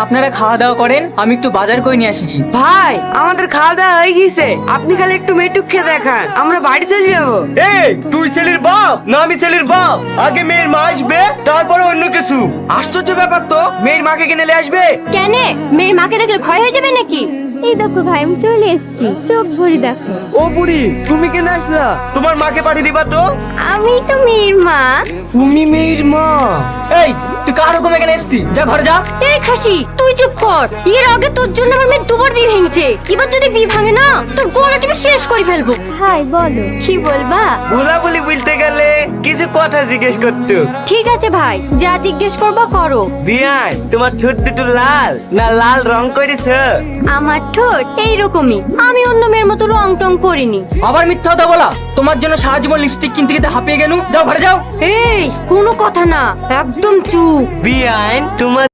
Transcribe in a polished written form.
আপনারা খাওয়া দাওয়া করেন, আমি একটু বাজার করে নিয়ে আসি। ভাই আমাদের খাওয়া দাওয়া হয়ে গেছে, আপনি খালি একটু মেটুক খেয়ে দেখান, আমরা বাড়ি চলে যাবো। এই তুই ছেলের বাপ না আমি ছেলের বাপ? আগে মেয়ের মা আসবে তারপরে অন্য কিছু। আশ্চর্য ব্যাপার তো, মেয়ের মাকে কিনে নিয়ে আসবে? কেন, মেয়ের মাকে দেখলে ক্ষয় হয়ে যাবে নাকি? এই দেখো ভাই, আমি চলে এসেছি, চোখ ভরে দেখো। ও বুড়ি, তুমি কেন আসলা? তোমার মাকে পাঠিয়ে দিবা তো। আমি তো মেয়ের মা। তুমি মেয়ের মা? এই তুই কার হুকুমে এখানে এসেছি? যা ঘরে যা। এই খাসি, তুই চুপ কর। এর আগে তোর জন্য আমার মেয়ে দুবার বিয়ে ভেঙেছে, এবার যদি বিয়ে ভাঙে না তোর গোড়া টিপে শেষ করে ফেলবো। হাই বলো, কি বলবা? ভোলা বলি বলতে গেলে কিছু কথা জিজ্ঞেস করতো। ঠিক আছে ভাই, যা জিজ্ঞেস করবা করো। বিয়ান, তোমার ঠোঁট দুটো লাল না লাল রং করেছ? আমার ঠোঁট এইরকমই, আমি অন্য মেয়ের মতো রং টং করিনি। আবার মিথ্যা কথা বলা? তোমার জন্য সারা জীবন লিপস্টিক কিনতে কিনতে হাঁপিয়ে গেল। যাও ঘরে যাও। এই কোনো কথা না, একদম চুপ। বিয়ান, তোমার